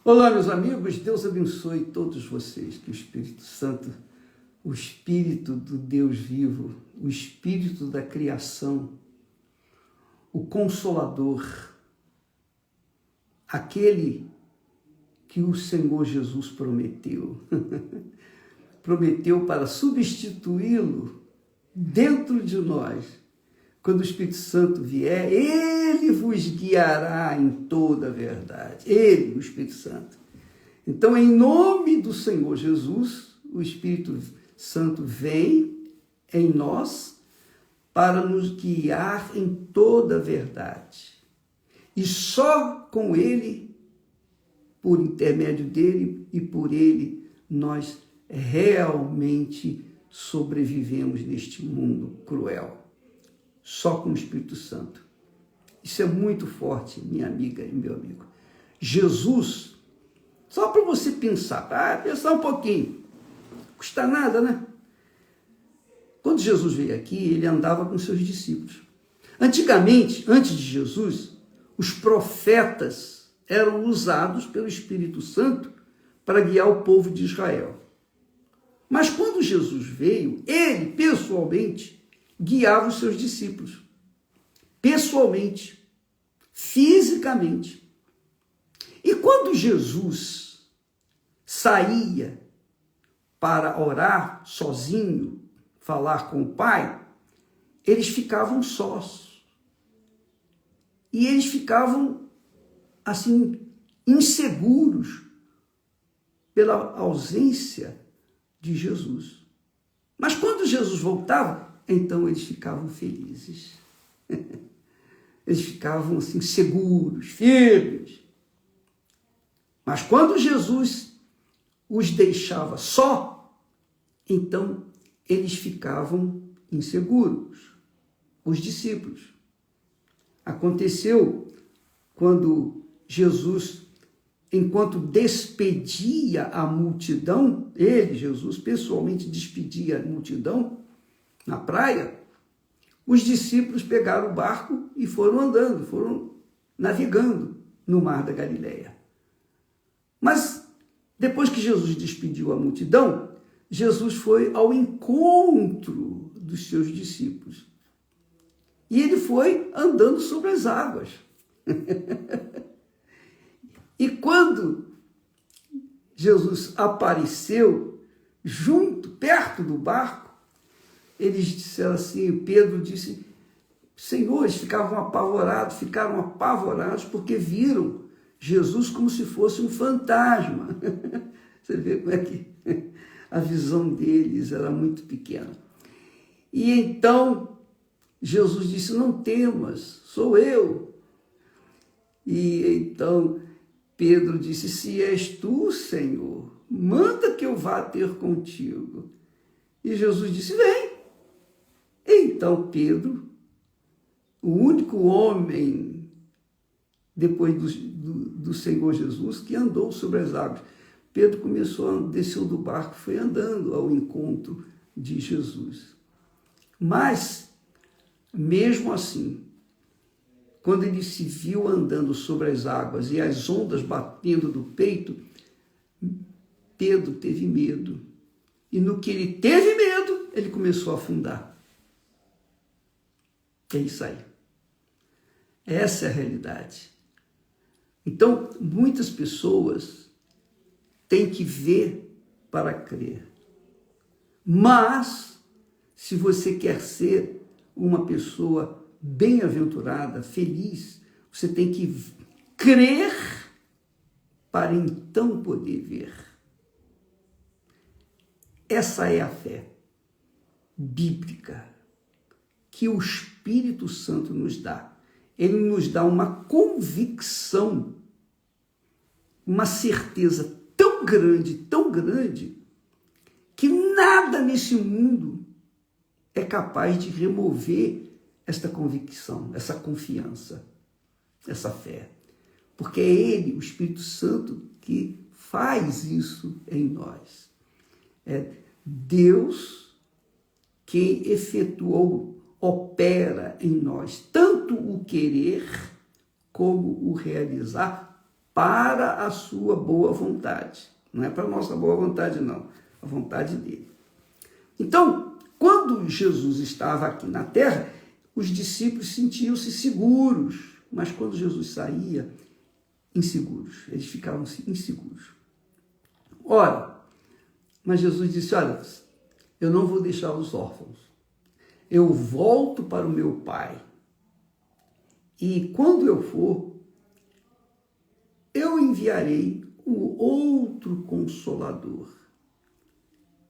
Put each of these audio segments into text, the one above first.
Olá, meus amigos, Deus abençoe todos vocês, que o Espírito Santo, o Espírito do Deus vivo, o Espírito da criação, o Consolador, aquele que o Senhor Jesus prometeu, prometeu para substituí-lo dentro de nós. Quando o Espírito Santo vier, ele vos guiará em toda a verdade. Ele, o Espírito Santo. Então, em nome do Senhor Jesus, o Espírito Santo vem em nós para nos guiar em toda a verdade. E só com ele, por intermédio dele e por ele, nós realmente sobrevivemos neste mundo cruel. Só com o Espírito Santo. Isso é muito forte, minha amiga e meu amigo. Jesus, só para você pensar um pouquinho, custa nada, né? Quando Jesus veio aqui, ele andava com seus discípulos. Antigamente, antes de Jesus, os profetas eram usados pelo Espírito Santo para guiar o povo de Israel. Mas quando Jesus veio, ele, pessoalmente, guiava os seus discípulos, pessoalmente, fisicamente. E quando Jesus saía para orar sozinho, falar com o Pai, eles ficavam sós. E eles ficavam, assim, inseguros pela ausência de Jesus. Mas quando Jesus voltava, então eles ficavam felizes. Eles ficavam assim seguros, firmes. Mas quando Jesus os deixava só, então eles ficavam inseguros, os discípulos. Aconteceu quando Jesus, enquanto despedia a multidão, ele, Jesus, pessoalmente despedia a multidão, na praia, os discípulos pegaram o barco e foram andando, foram navegando no mar da Galileia. Mas, depois que Jesus despediu a multidão, Jesus foi ao encontro dos seus discípulos. E ele foi andando sobre as águas. E quando Jesus apareceu perto do barco, eles disseram assim, Pedro disse, Senhor, eles ficaram apavorados porque viram Jesus como se fosse um fantasma. Você vê como é que a visão deles era muito pequena. E então Jesus disse, não temas, sou eu. E então Pedro disse, se és tu, Senhor, manda que eu vá ter contigo. E Jesus disse, vem. Então Pedro, o único homem, depois do Senhor Jesus, que andou sobre as águas, Pedro desceu do barco, foi andando ao encontro de Jesus. Mas, mesmo assim, quando ele se viu andando sobre as águas e as ondas batendo do peito, Pedro teve medo. E no que ele teve medo, ele começou a afundar. É isso aí. Essa é a realidade. Então, muitas pessoas têm que ver para crer. Mas, se você quer ser uma pessoa bem-aventurada, feliz, você tem que crer para então poder ver. Essa é a fé bíblica que o Espírito Santo nos dá. Ele nos dá uma convicção, uma certeza tão grande, que nada nesse mundo é capaz de remover esta convicção, essa confiança, essa fé. Porque é Ele, o Espírito Santo, que faz isso em nós. É Deus quem efetuou, opera em nós tanto o querer como o realizar para a sua boa vontade. Não é para a nossa boa vontade, não. A vontade dele. Então, quando Jesus estava aqui na terra, os discípulos sentiam-se seguros, mas quando Jesus saía, inseguros. Eles ficavam inseguros. Ora, mas Jesus disse, olha, eu não vou deixar os órfãos. Eu volto para o meu Pai. E quando eu for, eu enviarei o outro Consolador,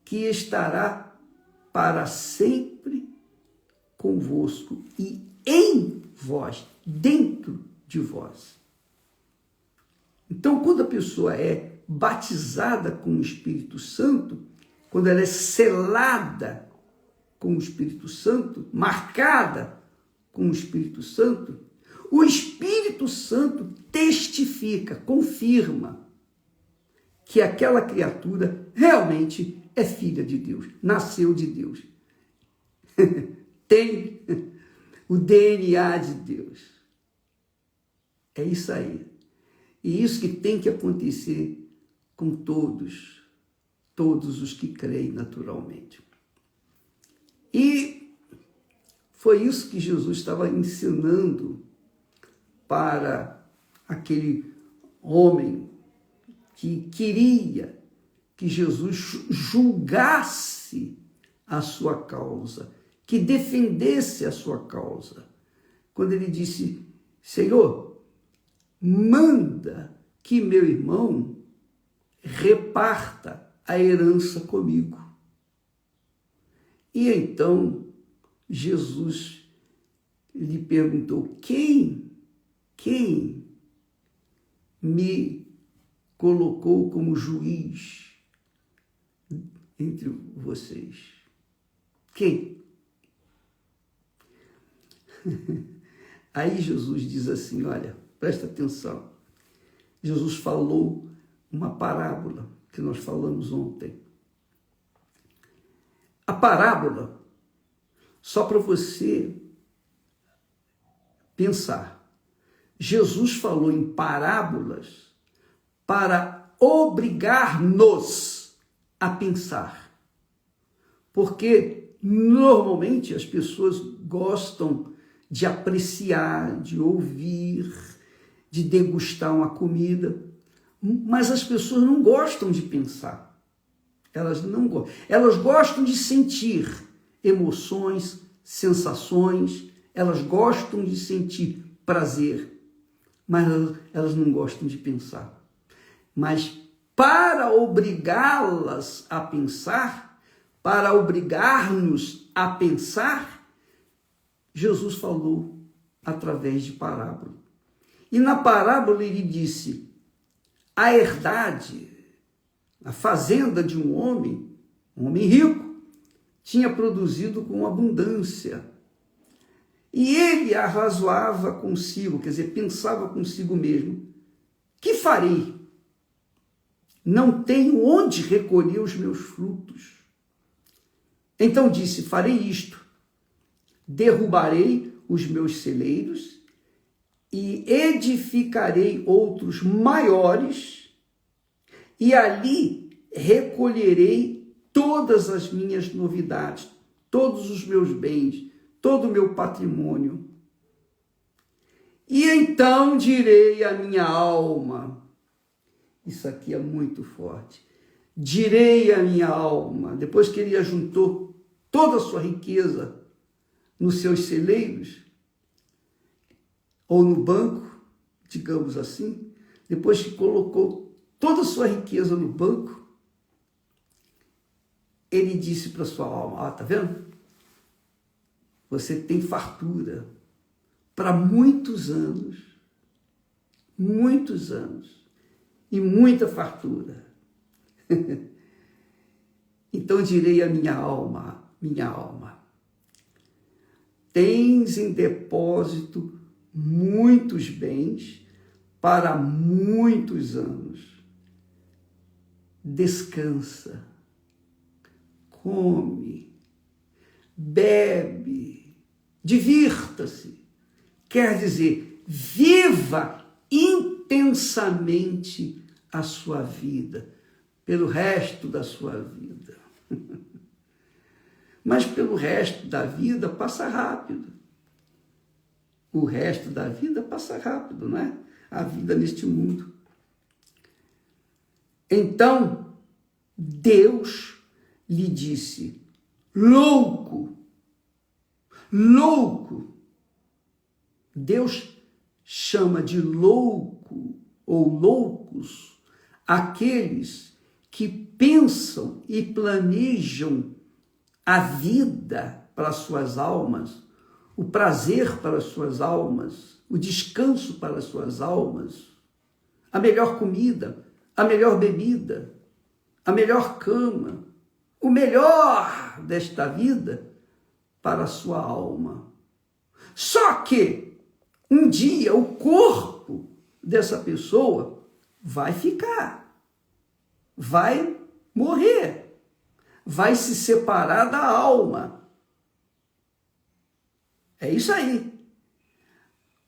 que estará para sempre convosco e em vós, dentro de vós. Então, quando a pessoa é batizada com o Espírito Santo, quando ela é selada com o Espírito Santo, marcada com o Espírito Santo, o Espírito Santo testifica, confirma que aquela criatura realmente é filha de Deus, nasceu de Deus. Tem o DNA de Deus. É isso aí. E isso que tem que acontecer com todos os que creem naturalmente. E foi isso que Jesus estava ensinando para aquele homem que queria que Jesus julgasse a sua causa, que defendesse a sua causa. Quando ele disse, Senhor, manda que meu irmão reparta a herança comigo. E então Jesus lhe perguntou, quem me colocou como juiz entre vocês? Quem? Aí Jesus diz assim, olha, presta atenção. Jesus falou uma parábola que nós falamos ontem. A parábola, só para você pensar, Jesus falou em parábolas para obrigar-nos a pensar. Porque normalmente as pessoas gostam de apreciar, de ouvir, de degustar uma comida, mas as pessoas não gostam de pensar. Elas não gostam. Elas gostam de sentir emoções, sensações, elas gostam de sentir prazer, mas elas não gostam de pensar. Mas para obrigá-las a pensar, para obrigar-nos a pensar, Jesus falou através de parábola. E na parábola ele disse, a herdade, a fazenda de um homem rico, tinha produzido com abundância. E ele arrazoava consigo, quer dizer, pensava consigo mesmo, que farei? Não tenho onde recolher os meus frutos. Então disse, farei isto, derrubarei os meus celeiros e edificarei outros maiores, e ali recolherei todas as minhas novidades, todos os meus bens, todo o meu patrimônio. E então direi à minha alma, isso aqui é muito forte, direi à minha alma, depois que ele ajuntou toda a sua riqueza nos seus celeiros, ou no banco, digamos assim, depois que colocou toda a sua riqueza no banco, ele disse para sua alma, tá vendo? Você tem fartura para muitos anos, e muita fartura. Então direi à minha alma, tens em depósito muitos bens para muitos anos. Descansa, come, bebe, divirta-se. Quer dizer, viva intensamente intensamente a sua vida, pelo resto da sua vida. Mas pelo resto da vida passa rápido. O resto da vida passa rápido, não é? A vida neste mundo. Então, Deus lhe disse: louco, louco. Deus chama de louco ou loucos aqueles que pensam e planejam a vida para as suas almas, o prazer para as suas almas, o descanso para as suas almas, a melhor comida, a melhor bebida, a melhor cama, o melhor desta vida para a sua alma. Só que um dia o corpo dessa pessoa vai ficar, vai morrer, vai se separar da alma. É isso aí.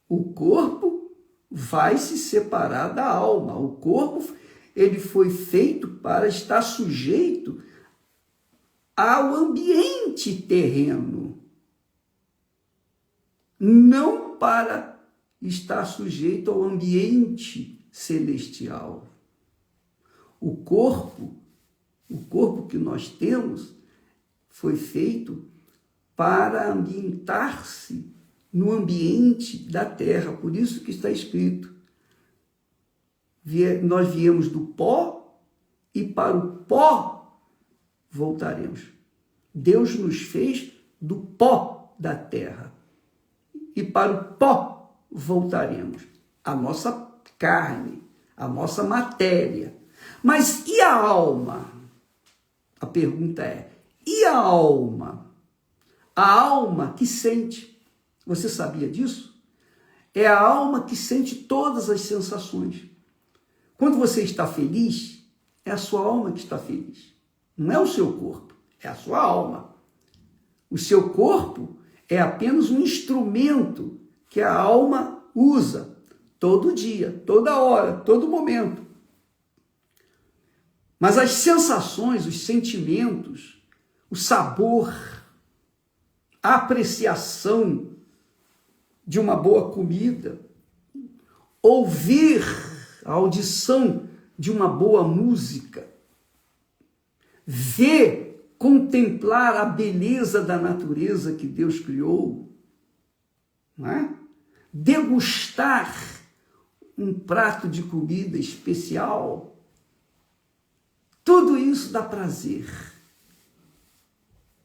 O corpo vai se separar da alma. O corpo, ele foi feito para estar sujeito ao ambiente terreno, não para estar sujeito ao ambiente celestial. O corpo que nós temos foi feito para ambientar-se no ambiente da terra. Por isso que está escrito: nós viemos do pó e para o pó voltaremos. Deus nos fez do pó da terra e para o pó voltaremos. A nossa carne, a nossa matéria. Mas e a alma? A pergunta é: e a alma? A alma que sente. Você sabia disso? É a alma que sente todas as sensações. Quando você está feliz, é a sua alma que está feliz. Não é o seu corpo, é a sua alma. O seu corpo é apenas um instrumento que a alma usa todo dia, toda hora, todo momento. Mas as sensações, os sentimentos, o sabor, a apreciação de uma boa comida, ouvir a audição de uma boa música, ver, contemplar a beleza da natureza que Deus criou, não é? Degustar um prato de comida especial, tudo isso dá prazer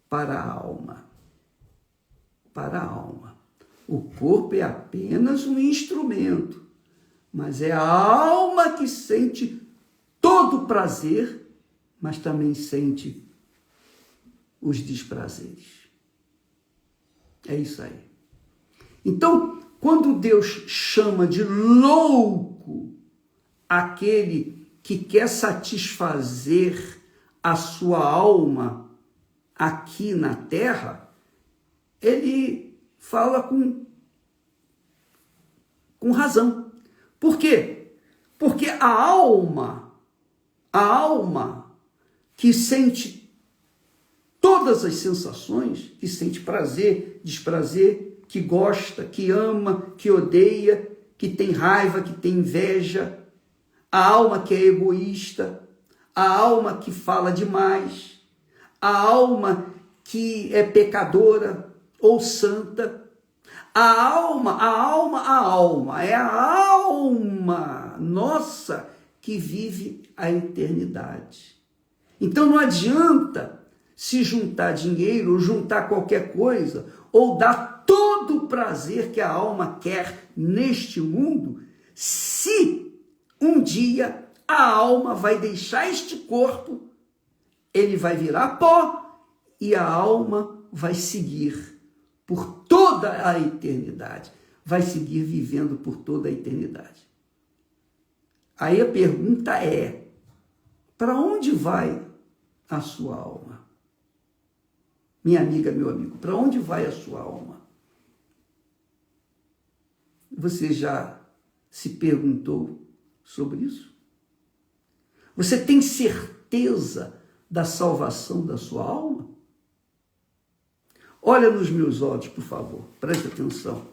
para a alma. Para a alma. O corpo é apenas um instrumento, mas é a alma que sente todo o prazer, mas também sente os desprazeres. É isso aí. Então, quando Deus chama de louco aquele que quer satisfazer a sua alma aqui na terra, ele fala com razão. Por quê? Porque a alma que sente todas as sensações, que sente prazer, desprazer, que gosta, que ama, que odeia, que tem raiva, que tem inveja, a alma que é egoísta, a alma que fala demais, a alma que é pecadora ou santa, a alma, é a alma nossa que vive a eternidade. Então não adianta se juntar dinheiro, ou juntar qualquer coisa, ou dar todo o prazer que a alma quer neste mundo, se um dia a alma vai deixar este corpo, ele vai virar pó e a alma vai seguir por toda a eternidade, vai seguir vivendo por toda a eternidade. Aí a pergunta é: para onde vai a sua alma? Minha amiga, meu amigo, para onde vai a sua alma? Você já se perguntou sobre isso? Você tem certeza da salvação da sua alma? Olha nos meus olhos, por favor, preste atenção.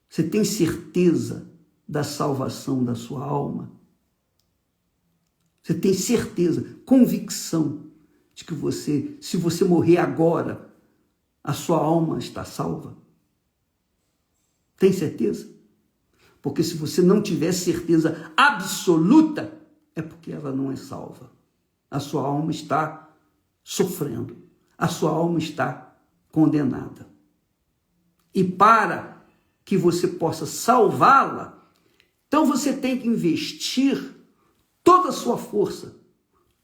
Você tem certeza da salvação da sua alma? Você tem certeza, convicção de que você, se você morrer agora, a sua alma está salva? Tem certeza? Porque se você não tiver certeza absoluta, é porque ela não é salva. A sua alma está sofrendo. A sua alma está condenada. E para que você possa salvá-la, então você tem que investir toda a sua força,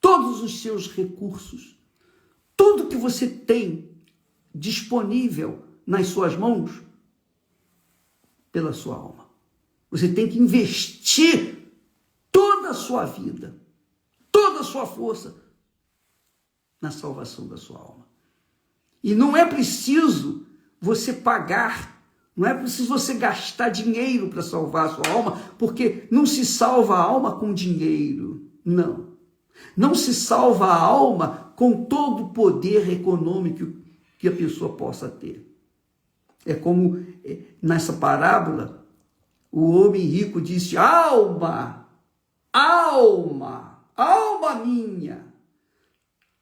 todos os seus recursos, tudo que você tem disponível nas suas mãos pela sua alma. Você tem que investir toda a sua vida, toda a sua força na salvação da sua alma. E não é preciso você pagar, não é preciso você gastar dinheiro para salvar a sua alma, porque não se salva a alma com dinheiro, não. Não se salva a alma com todo o poder econômico que a pessoa possa ter. É como nessa parábola, o homem rico disse: alma, alma, alma minha,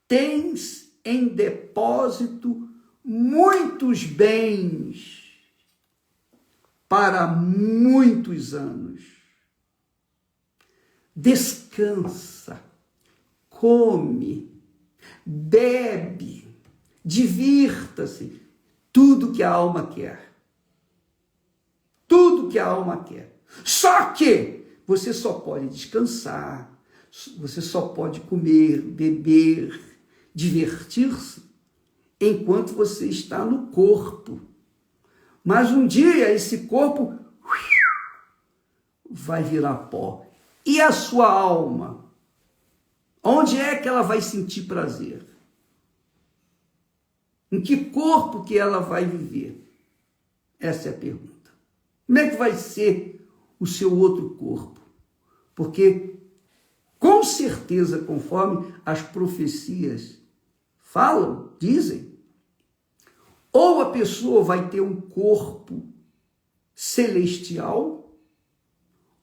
tens em depósito muitos bens para muitos anos. Descansa, come, bebe, divirta-se, tudo que a alma quer. Tudo que a alma quer. Só que você só pode descansar, você só pode comer, beber, divertir-se enquanto você está no corpo. Mas um dia esse corpo vai virar pó. E a sua alma? Onde é que ela vai sentir prazer? Em que corpo que ela vai viver? Essa é a pergunta. Como é que vai ser o seu outro corpo? Porque, com certeza, conforme as profecias falam, dizem, ou a pessoa vai ter um corpo celestial,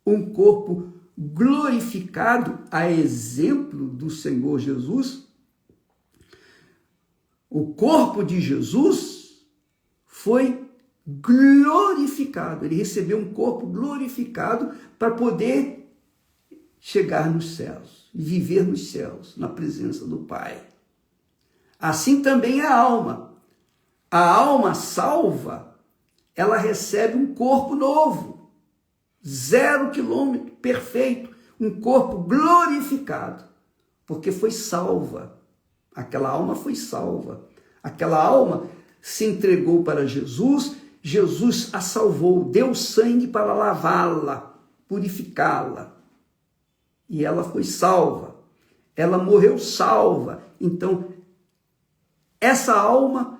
um corpo glorificado, a exemplo do Senhor Jesus. O corpo de Jesus foi glorificado, ele recebeu um corpo glorificado para poder chegar nos céus e viver nos céus, na presença do Pai. Assim também a alma. A alma salva, ela recebe um corpo novo, 0 quilômetro, perfeito, um corpo glorificado, porque foi salva. Aquela alma foi salva. Aquela alma se entregou para Jesus, Jesus a salvou, deu sangue para lavá-la, purificá-la. E ela foi salva. Ela morreu salva. Então, essa alma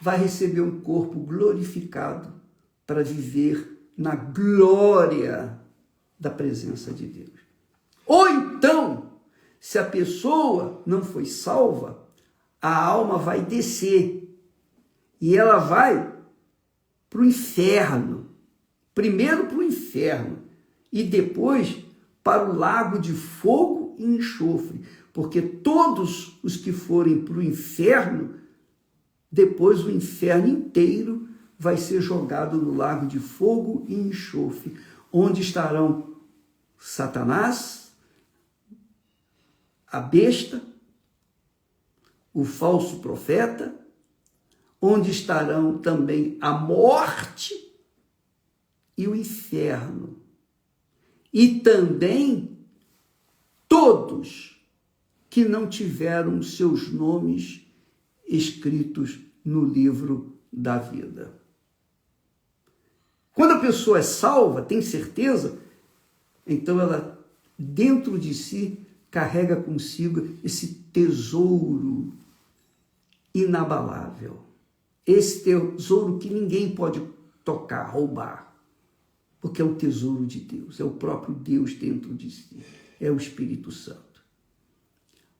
vai receber um corpo glorificado para viver na glória da presença de Deus. Ou então, se a pessoa não foi salva, a alma vai descer e ela vai para o inferno. Primeiro para o inferno e depois para o lago de fogo e enxofre. Porque todos os que forem para o inferno, depois o inferno inteiro vai ser jogado no lago de fogo e enxofre, onde estarão Satanás, a besta, o falso profeta, onde estarão também a morte e o inferno. E também todos que não tiveram seus nomes escritos no livro da vida. Quando a pessoa é salva, tem certeza, então ela, dentro de si, carrega consigo esse tesouro inabalável. Esse tesouro que ninguém pode tocar, roubar. porque é o tesouro de Deus, é o próprio Deus dentro de si, é o Espírito Santo.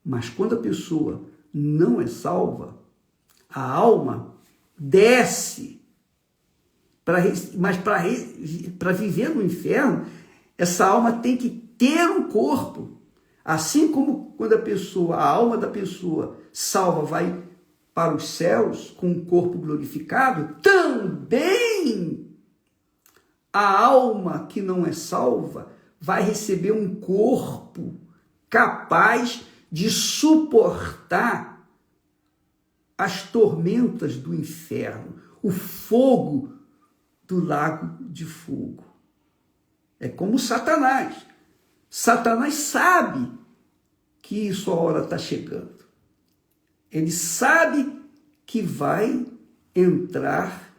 Mas quando a pessoa não é salva, a alma desce, mas para viver no inferno, essa alma tem que ter um corpo. Assim como quando a alma da pessoa salva vai para os céus com um corpo glorificado, também a alma que não é salva vai receber um corpo capaz de suportar as tormentas do inferno, o fogo do lago de fogo. É como Satanás. Satanás sabe que sua hora está chegando. Ele sabe que vai entrar,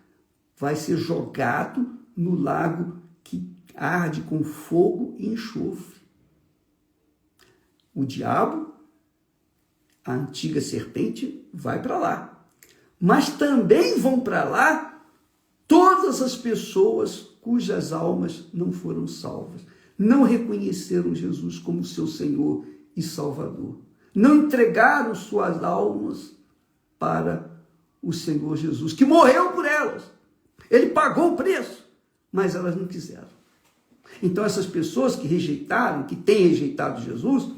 vai ser jogado no lago que arde com fogo e enxofre. O diabo, a antiga serpente, vai para lá. Mas também vão para lá todas as pessoas cujas almas não foram salvas, não reconheceram Jesus como seu Senhor e Salvador, não entregaram suas almas para o Senhor Jesus, que morreu por elas. Ele pagou o preço, mas elas não quiseram. Então essas pessoas que rejeitaram, que têm rejeitado Jesus,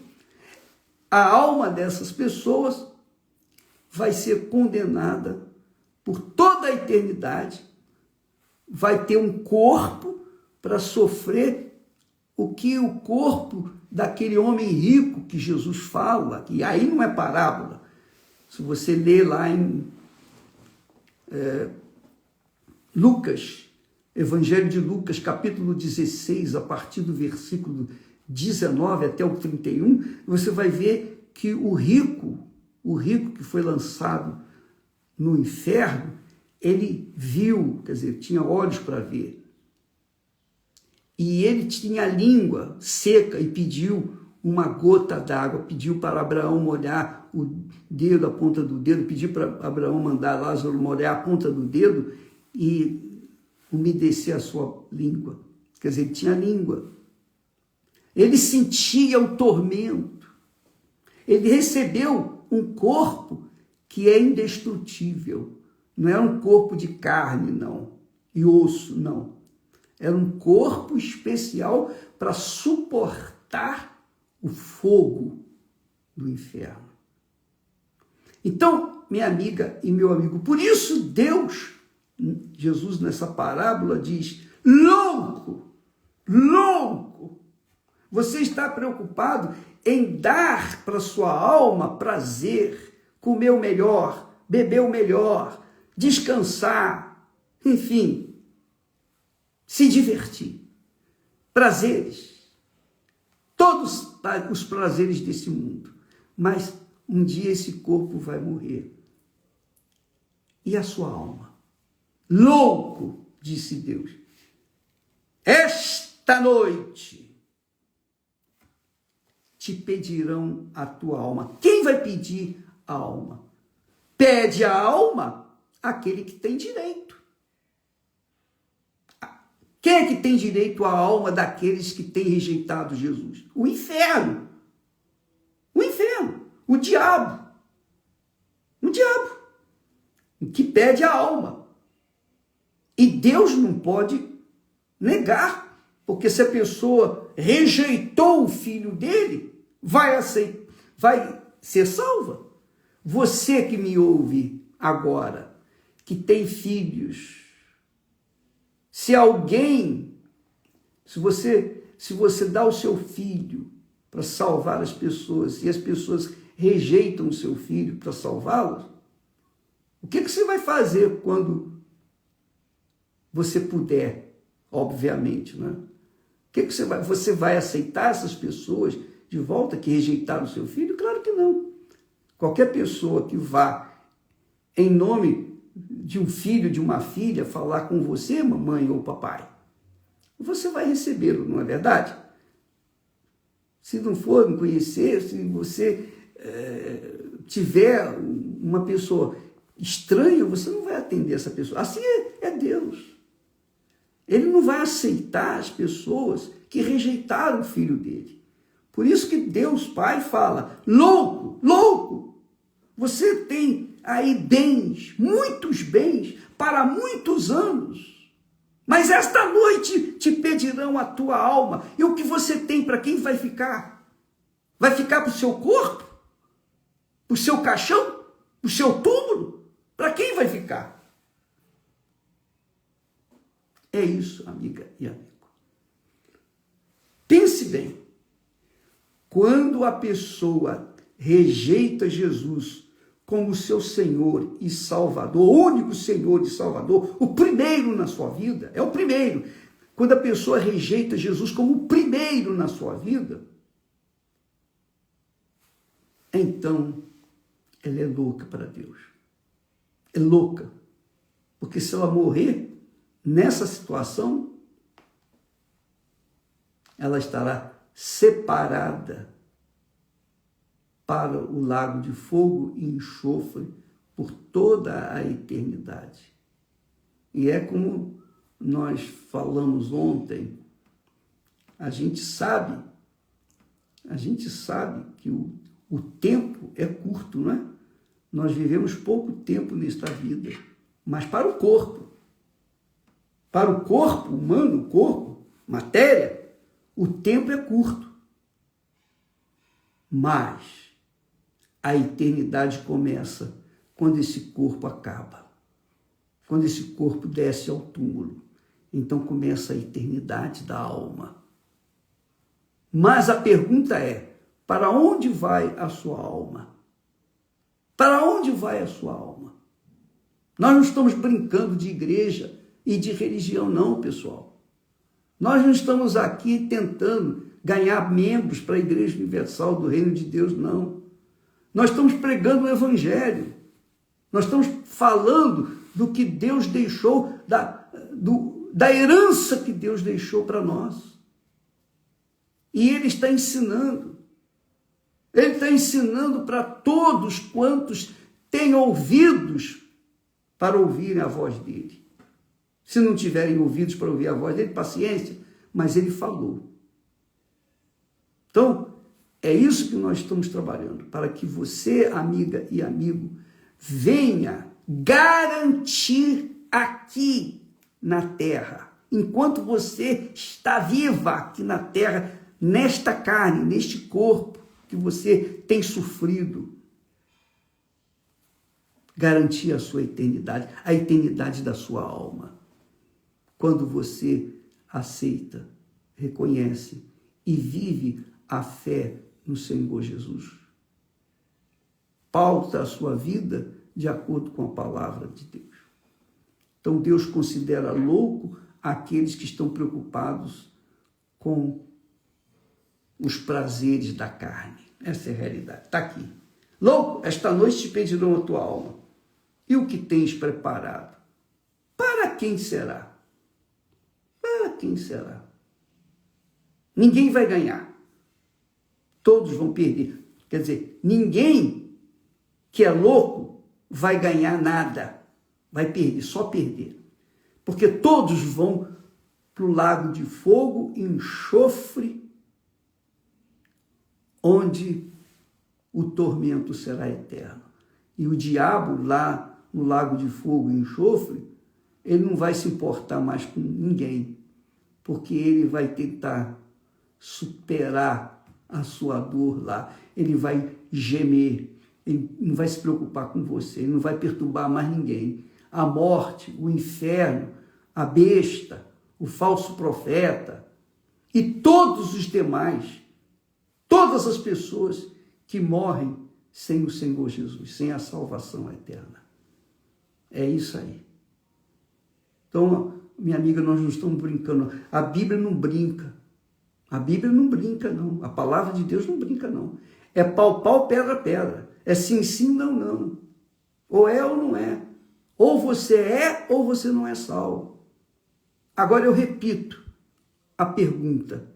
a alma dessas pessoas vai ser condenada por toda a eternidade, vai ter um corpo para sofrer o que o corpo daquele homem rico que Jesus fala, que aí não é parábola. Se você ler lá em Lucas, Evangelho de Lucas, capítulo 16, a partir do versículo 19 até o 31, você vai ver que o rico que foi lançado no inferno, ele viu, quer dizer, tinha olhos para ver. E ele tinha a língua seca e pediu uma gota d'água, pediu para Abraão molhar o dedo, a ponta do dedo, pediu para Abraão mandar Lázaro molhar a ponta do dedo e umedecer a sua língua. Quer dizer, ele tinha língua. Ele sentia o tormento. Ele recebeu um corpo que é indestrutível. Não é um corpo de carne, não, e osso, não. Era um corpo especial para suportar o fogo do inferno. Então, minha amiga e meu amigo, por isso Deus, Jesus nessa parábola diz, louco, você está preocupado em dar para sua alma prazer, comer o melhor, beber o melhor, descansar, enfim, se divertir. Prazeres. Todos os prazeres desse mundo. Mas um dia esse corpo vai morrer. E a sua alma? Louco, disse Deus. Esta noite te pedirão a tua alma. Quem vai pedir a alma? Pede a alma aquele que tem direito. Quem é que tem direito à alma daqueles que têm rejeitado Jesus? O inferno. O inferno. O diabo. O diabo. Que pede a alma. E Deus não pode negar, porque se a pessoa rejeitou o filho dele, vai ser salva. Você que me ouve agora, que tem filhos, se você dá o seu filho para salvar as pessoas, e as pessoas rejeitam o seu filho para salvá-los, o que você vai fazer quando você puder, obviamente, né? Você vai aceitar essas pessoas de volta que rejeitaram o seu filho? Claro que não. Qualquer pessoa que vá em nome de um filho, de uma filha, falar com você, mamãe ou papai, você vai recebê-lo, não é verdade? Se não for me conhecer, se você tiver uma pessoa estranha, você não vai atender essa pessoa. Assim é Deus. Ele não vai aceitar as pessoas que rejeitaram o filho dele. Por isso que Deus Pai fala, louco, louco, você tem aí bens, muitos bens, para muitos anos. Mas esta noite te pedirão a tua alma. E o que você tem, para quem vai ficar? Vai ficar para o seu corpo? Para o seu caixão? Para o seu túmulo? Para quem vai ficar? É isso, amiga e amigo. Pense bem. Quando a pessoa rejeita Jesus como seu Senhor e Salvador, o único Senhor e Salvador, o primeiro na sua vida, é o primeiro. Quando a pessoa rejeita Jesus como o primeiro na sua vida, então ela é louca para Deus. É louca. Porque se ela morrer nessa situação, ela estará separada para o lago de fogo e enxofre por toda a eternidade. E é como nós falamos ontem, a gente sabe que o tempo é curto, não é? Nós vivemos pouco tempo nesta vida, mas para o corpo humano, o corpo, matéria, o tempo é curto. Mas a eternidade começa quando esse corpo acaba, quando esse corpo desce ao túmulo. Então começa a eternidade da alma. Mas a pergunta é, para onde vai a sua alma? Para onde vai a sua alma? Nós não estamos brincando de igreja e de religião, não, pessoal. Nós não estamos aqui tentando ganhar membros para a Igreja Universal do Reino de Deus, não. Nós estamos pregando o Evangelho. Nós estamos falando do que Deus deixou, da herança que Deus deixou para nós. E Ele está ensinando. Ele está ensinando para todos quantos têm ouvidos para ouvirem a voz dele. Se não tiverem ouvidos para ouvir a voz dele, paciência, mas ele falou. Então, é isso que nós estamos trabalhando, para que você, amiga e amigo, venha garantir aqui na terra, enquanto você está viva aqui na terra, nesta carne, neste corpo que você tem sofrido, garantir a sua eternidade, a eternidade da sua alma. Quando você aceita, reconhece e vive a fé no Senhor Jesus. Pauta a sua vida de acordo com a palavra de Deus. Então Deus considera louco aqueles que estão preocupados com os prazeres da carne. Essa é a realidade. Está aqui. Louco, esta noite te pedirão a tua alma. E o que tens preparado? Para quem será? Para quem será? Ninguém vai ganhar. Todos vão perder. Quer dizer, ninguém que é louco vai ganhar nada. Vai perder, só perder. Porque todos vão para o lago de fogo e enxofre, onde o tormento será eterno. E o diabo lá no lago de fogo e enxofre, ele não vai se importar mais com ninguém, porque ele vai tentar superar a sua dor lá. Ele vai gemer, ele não vai se preocupar com você, ele não vai perturbar mais ninguém. A morte, o inferno, a besta, o falso profeta e todos os demais, todas as pessoas que morrem sem o Senhor Jesus, sem a salvação eterna. É isso aí. Então, minha amiga, nós não estamos brincando. A Bíblia não brinca. A Bíblia não brinca, não. A palavra de Deus não brinca, não. É pau, pau, pedra, pedra. É sim, sim, não, não. Ou é ou não é. Ou você é ou você não é salvo. Agora eu repito a pergunta.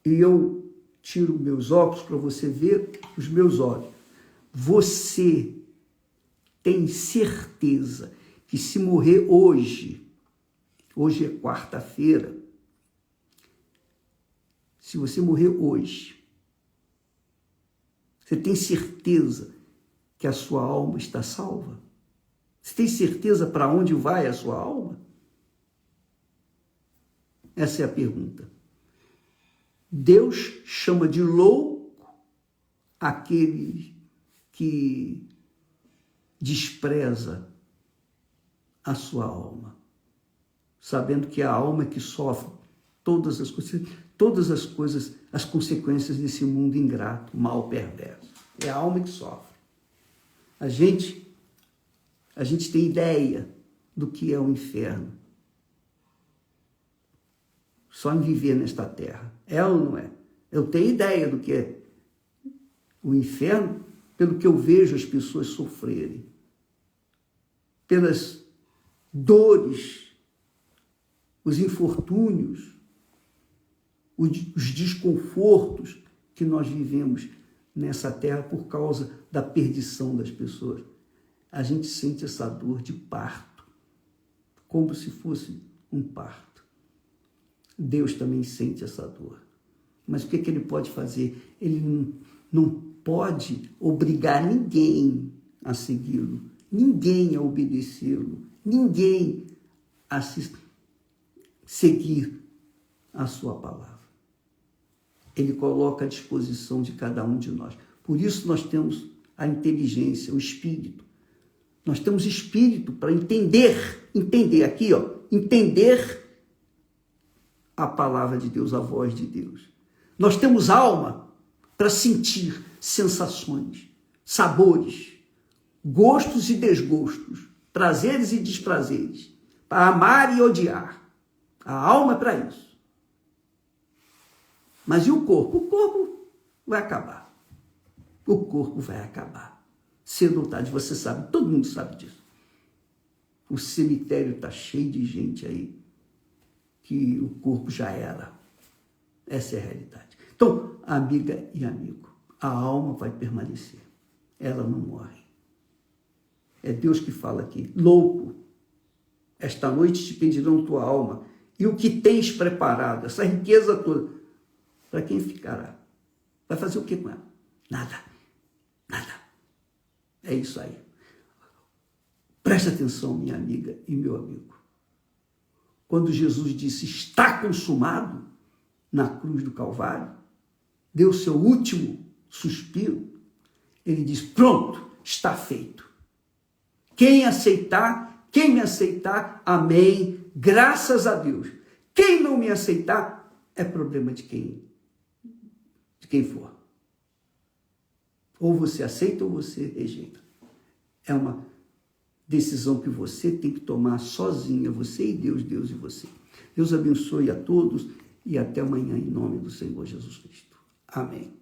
E eu tiro meus óculos para você ver os meus olhos. Você tem certeza que se morrer hoje, Hoje é quarta-feira. Se você morrer hoje, você tem certeza que a sua alma está salva? Você tem certeza para onde vai a sua alma? Essa é a pergunta. Deus chama de louco aquele que despreza a sua alma, sabendo que é a alma que sofre todas as coisas, as consequências desse mundo ingrato, mal, perverso. É a alma que sofre. A gente tem ideia do que é o inferno, só em viver nesta terra. É ou não é? Eu tenho ideia do que é o inferno pelo que eu vejo as pessoas sofrerem, pelas dores, os infortúnios, os desconfortos que nós vivemos nessa terra por causa da perdição das pessoas. A gente sente essa dor de parto, como se fosse um parto. Deus também sente essa dor. Mas o que ele pode fazer? Ele não pode obrigar ninguém a segui-lo, ninguém a obedecê-lo, ninguém a seguir a sua palavra. Ele coloca à disposição de cada um de nós. Por isso nós temos a inteligência, o espírito. Nós temos espírito para entender a palavra de Deus, a voz de Deus. Nós temos alma para sentir sensações, sabores, gostos e desgostos, prazeres e desprazeres, para amar e odiar. A alma é para isso. Mas e o corpo? O corpo vai acabar. O corpo vai acabar. Cedo ou tarde, você sabe, todo mundo sabe disso. O cemitério está cheio de gente aí que o corpo já era. Essa é a realidade. Então, amiga e amigo, a alma vai permanecer. Ela não morre. É Deus que fala aqui. Louco, esta noite te pedirão tua alma. E o que tens preparado, essa riqueza toda, para quem ficará? Vai fazer o que com ela? Nada. Nada. É isso aí. Preste atenção, minha amiga e meu amigo. Quando Jesus disse, está consumado, na cruz do Calvário, deu seu último suspiro, ele diz, pronto, está feito. Quem me aceitar, amém, graças a Deus. Quem não me aceitar, é problema de quem for. Ou você aceita ou você rejeita. É uma decisão que você tem que tomar sozinha, você e Deus, Deus e você. Deus abençoe a todos e até amanhã em nome do Senhor Jesus Cristo. Amém.